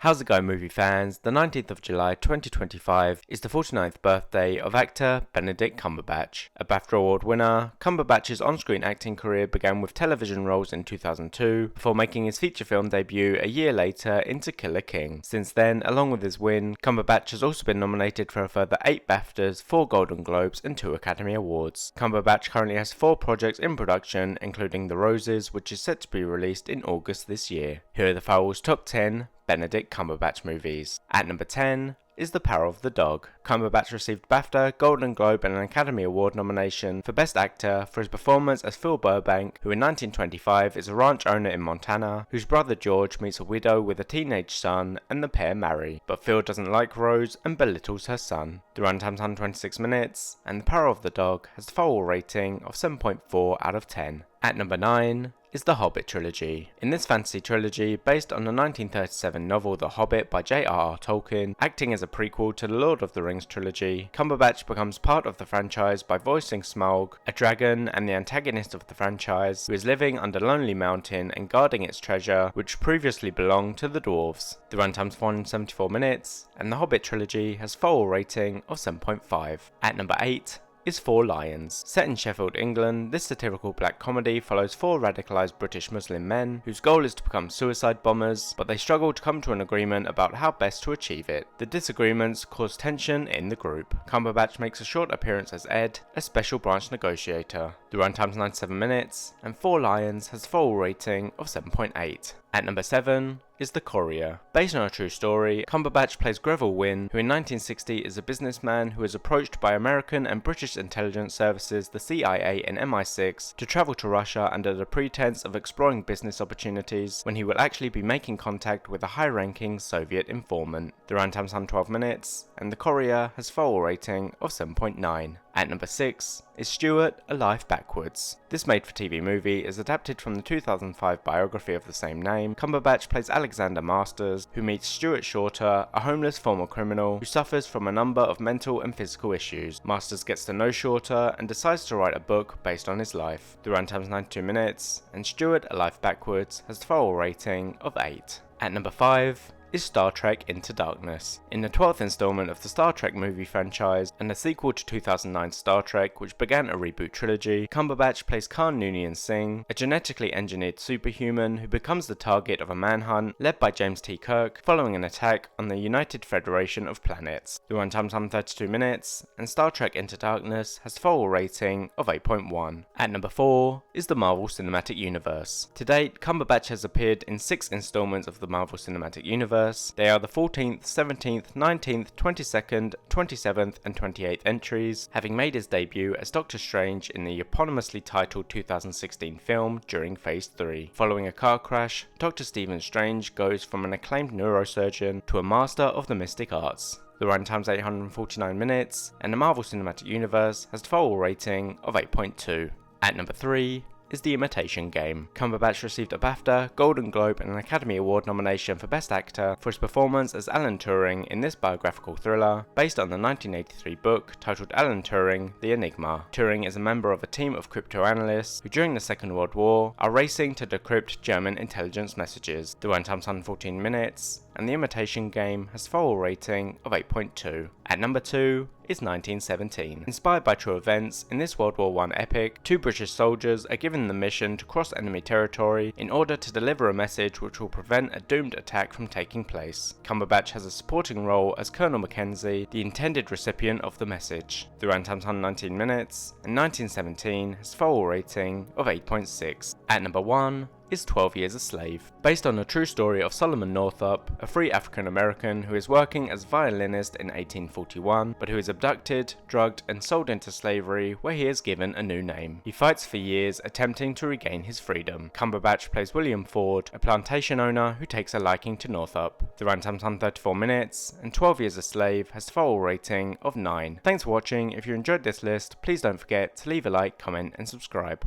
How's it going, movie fans? The 19th of July 2025 is the 49th birthday of actor Benedict Cumberbatch. A BAFTA Award winner, Cumberbatch's on-screen acting career began with television roles in 2002, before making his feature film debut a year later in To Kill a King. Since then, along with his win, Cumberbatch has also been nominated for a further 8 BAFTAs, 4 Golden Globes and 2 Academy Awards. Cumberbatch currently has 4 projects in production, including The Roses, which is set to be released in August this year. Here are the Firewall's top 10 Benedict Cumberbatch movies. At number 10 is The Power of the Dog. Cumberbatch received BAFTA, Golden Globe and an Academy Award nomination for Best Actor for his performance as Phil Burbank, who in 1925 is a ranch owner in Montana, whose brother George meets a widow with a teenage son and the pair marry. But Phil doesn't like Rose and belittles her son. The runtime's 126 minutes, and The Power of the Dog has a Firewall rating of 7.4 out of 10. At number 9 is The Hobbit trilogy. In this fantasy trilogy, based on the 1937 novel The Hobbit by J.R.R. Tolkien, acting as a prequel to the Lord of the Rings trilogy, Cumberbatch becomes part of the franchise by voicing Smaug, a dragon and the antagonist of the franchise, who is living under Lonely Mountain and guarding its treasure, which previously belonged to the dwarves. The runtime's 474 minutes, and The Hobbit trilogy has a Firewall rating of 7.5. At number 8 is Four Lions. Set in Sheffield, England, this satirical black comedy follows 4 radicalised British Muslim men whose goal is to become suicide bombers, but they struggle to come to an agreement about how best to achieve it. The disagreements cause tension in the group. Cumberbatch makes a short appearance as Ed, a special branch negotiator. The runtime's 97 minutes, and Four Lions has a Firewall rating of 7.8. At number 7 is The Courier. Based on a true story, Cumberbatch plays Greville Wynne, who in 1960 is a businessman who is approached by American and British intelligence services, the CIA and MI6, to travel to Russia under the pretense of exploring business opportunities, when he will actually be making contact with a high-ranking Soviet informant. The runtime's 112 minutes, and The Courier has a Firewall rating of 7.9. At number 6 is Stuart, A Life Backwards. This made-for-TV movie is adapted from the 2005 biography of the same name. Cumberbatch plays Alexander Masters, who meets Stuart Shorter, a homeless former criminal who suffers from a number of mental and physical issues. Masters gets to know Shorter and decides to write a book based on his life. The runtime's 92 minutes, and Stuart, A Life Backwards has a Firewall rating of 8. At number 5 is Star Trek Into Darkness. In the 12th installment of the Star Trek movie franchise, and the sequel to 2009's Star Trek, which began a reboot trilogy, Cumberbatch plays Khan Noonien Singh, a genetically engineered superhuman who becomes the target of a manhunt led by James T. Kirk following an attack on the United Federation of Planets. The runtime's 132 minutes, and Star Trek Into Darkness has a Firewall rating of 8.1. At number 4 is the Marvel Cinematic Universe. To date, Cumberbatch has appeared in 6 installments of the Marvel Cinematic Universe. They are the 14th, 17th, 19th, 22nd, 27th and 28th entries, having made his debut as Doctor Strange in the eponymously titled 2016 film during Phase 3. Following a car crash, Dr. Stephen Strange goes from an acclaimed neurosurgeon to a master of the mystic arts. The runtime's 849 minutes, and the Marvel Cinematic Universe has a Firewall rating of 8.2. At number 3 is The Imitation Game. Cumberbatch received a BAFTA, Golden Globe and an Academy Award nomination for Best Actor for his performance as Alan Turing in this biographical thriller, based on the 1983 book titled Alan Turing, The Enigma. Turing is a member of a team of cryptoanalysts who during the Second World War are racing to decrypt German intelligence messages. The runtime's 114 minutes, and The Imitation Game has a Firewall rating of 8.2. At number 2 is 1917. Inspired by true events, in this World War I epic, 2 British soldiers are given the mission to cross enemy territory in order to deliver a message which will prevent a doomed attack from taking place. Cumberbatch has a supporting role as Colonel Mackenzie, the intended recipient of the message. The runtime's 119 minutes, and 1917 has a Firewall rating of 8.6. At number 1 is 12 Years a Slave. Based on the true story of Solomon Northup, a free African American who is working as a violinist in 1841, but who is abducted, drugged and sold into slavery, where he is given a new name. He fights for years attempting to regain his freedom. Cumberbatch plays William Ford, a plantation owner who takes a liking to Northup. The runtime's 134 minutes, and 12 Years a Slave has a Firewall rating of 9. Thanks for watching. If you enjoyed this list, please don't forget to leave a like, comment and subscribe.